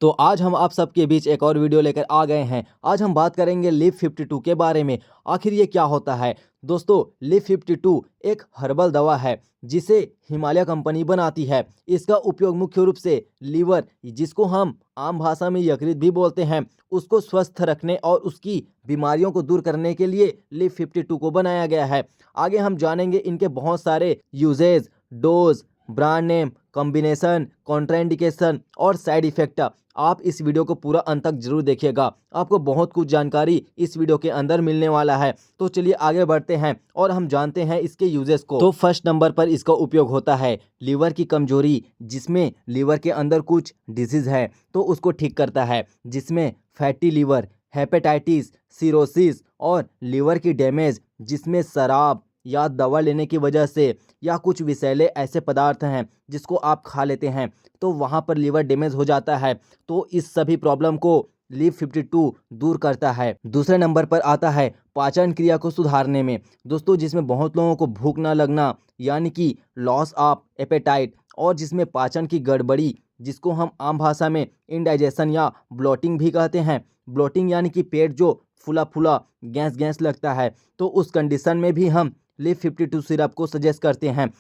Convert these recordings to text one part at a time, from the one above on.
तो आज हम आप सबके बीच एक और वीडियो लेकर आ गए हैं। आज हम बात करेंगे लिव 52 के बारे में। आखिर ये क्या होता है? दोस्तों, लिव 52 एक हर्बल दवा है जिसे हिमालय कंपनी बनाती है। इसका उपयोग मुख्य रूप से लीवर, जिसको हम आम भाषा में यकृत भी बोलते हैं, उसको स्वस्थ रखने और उसकी बीमारियों को दूर करने के लिए लिव 52 को बनाया गया है। आगे हम जानेंगे इनके बहुत सारे uses, dose, brand name, combination, contraindication और साइड इफेक्ट। आप इस वीडियो को पूरा अंत तक जरूर देखिएगा, आपको बहुत कुछ जानकारी इस वीडियो के अंदर मिलने वाला है। तो चलिए आगे बढ़ते हैं और हम जानते हैं इसके यूजेस को। तो फर्स्ट नंबर पर इसका उपयोग होता है लीवर की कमजोरी, जिसमें लीवर के अंदर कुछ डिजीज है तो उसको ठीक करता है, जिसमें फैटी लीवर, हेपेटाइटिस, सिरोसिस और लीवर की डैमेज, जिसमें शराब या दवा लेने की वजह से या कुछ विषैले ऐसे पदार्थ हैं जिसको आप खा लेते हैं तो वहाँ पर लीवर डैमेज हो जाता है। तो इस सभी प्रॉब्लम को लिव 52 दूर करता है। दूसरे नंबर पर आता है पाचन क्रिया को सुधारने में। दोस्तों, जिसमें बहुत लोगों को भूख ना लगना यानी कि लॉस ऑफ एपेटाइट, और जिसमें पाचन की गड़बड़ी, जिसको हम आम भाषा में इंडाइजेशन या ब्लोटिंग भी कहते हैं। ब्लोटिंग यानी कि पेट जो फूला फूला गैस गैस लगता है, तो उस कंडीशन में भी हम लिव 52 सिरप को सजेस्ट करते हैं।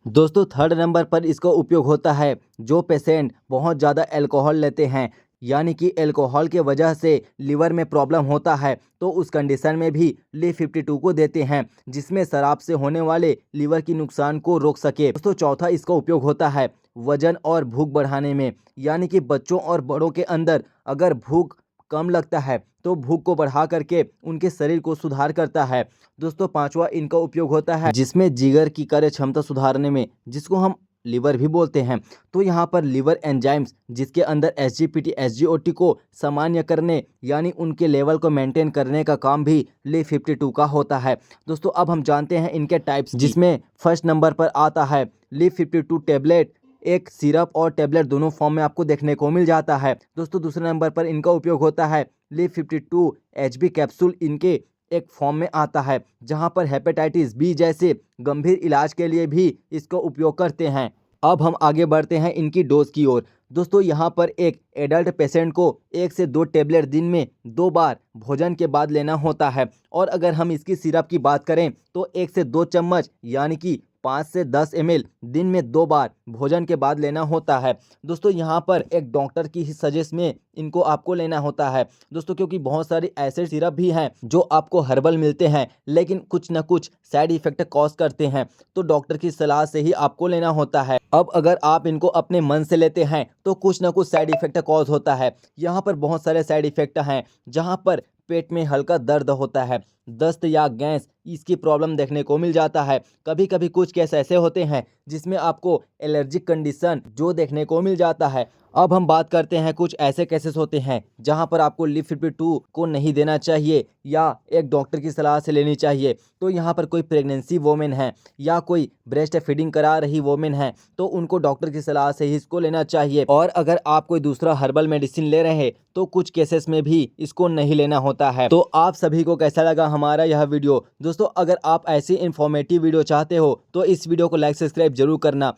दोस्तों, थर्ड नंबर पर इसका उपयोग होता है जो पेशेंट बहुत ज़्यादा अल्कोहल लेते हैं, यानी कि अल्कोहल के वजह से लीवर में प्रॉब्लम होता है, तो उस कंडीशन में भी लिव 52 को देते हैं, जिसमें शराब से होने वाले लीवर की नुकसान को रोक सके। दोस्तों, चौथा इसका उपयोग होता है वजन और भूख बढ़ाने में, यानी कि बच्चों और बड़ों के अंदर अगर भूख कम लगता है तो भूख को बढ़ा करके उनके शरीर को सुधार करता है। दोस्तों, पांचवा इनका उपयोग होता है जिसमें जिगर की कार्य क्षमता सुधारने में, जिसको हम लीवर भी बोलते हैं। तो यहाँ पर लीवर एंजाइम्स, जिसके अंदर एसजीपीटी, एसजीओटी को सामान्य करने यानी उनके लेवल को मेंटेन करने का काम भी लिव 52 का होता है। दोस्तों, अब हम जानते हैं इनके टाइप्स, जिसमें फर्स्ट नंबर पर आता है लिव 52 टेबलेट। एक सिरप और टेबलेट दोनों फॉर्म में आपको देखने को मिल जाता है। दोस्तों, दूसरे नंबर पर इनका उपयोग होता है लिव 52 एचबी कैप्सूल। इनके एक फॉर्म में आता है जहां पर हेपेटाइटिस बी जैसे गंभीर इलाज के लिए भी इसका उपयोग करते हैं। अब हम आगे बढ़ते हैं इनकी डोज की ओर। दोस्तों, यहाँ पर एक एडल्ट पेशेंट को 1 से 2 टेबलेट दिन में 2 बार भोजन के बाद लेना होता है, और अगर हम इसकी सिरप की बात करें तो 1 से 2 चम्मच यानी कि 5 से 10 ml दिन में 2 बार भोजन के बाद लेना होता है। दोस्तों, यहाँ पर एक डॉक्टर की ही सजेस्ट में इनको आपको लेना होता है। दोस्तों, क्योंकि बहुत सारे ऐसे सिरप भी हैं जो आपको हर्बल मिलते हैं लेकिन कुछ ना कुछ साइड इफेक्ट कॉज करते हैं, तो डॉक्टर की सलाह से ही आपको लेना होता है। अब अगर आप इनको अपने मन से लेते हैं तो कुछ ना कुछ साइड इफेक्ट कॉज होता है। यहाँ पर बहुत सारे साइड इफेक्ट हैं, जहाँ पर पेट में हल्का दर्द होता है, दस्त या गैस, इसकी प्रॉब्लम देखने को मिल जाता है। कभी कभी कुछ केस ऐसे होते हैं जिसमें आपको एलर्जिक कंडीशन जो देखने को मिल जाता है। अब हम बात करते हैं कुछ ऐसे केसेस होते हैं जहां पर आपको लिव 52 को नहीं देना चाहिए या एक डॉक्टर की सलाह से लेनी चाहिए। तो यहाँ पर कोई प्रेगनेंसी वोमेन है या कोई ब्रेस्ट फीडिंग करा रही वोमेन है तो उनको डॉक्टर की सलाह से ही इसको लेना चाहिए। और अगर आप कोई दूसरा हर्बल मेडिसिन ले रहे हैं तो कुछ केसेस में भी इसको नहीं लेना होता है। तो आप सभी को कैसा लगा हमारा यह वीडियो? दोस्तों, अगर आप ऐसी इंफॉर्मेटिव वीडियो चाहते हो तो इस वीडियो को लाइक सब्सक्राइब जरूर करना।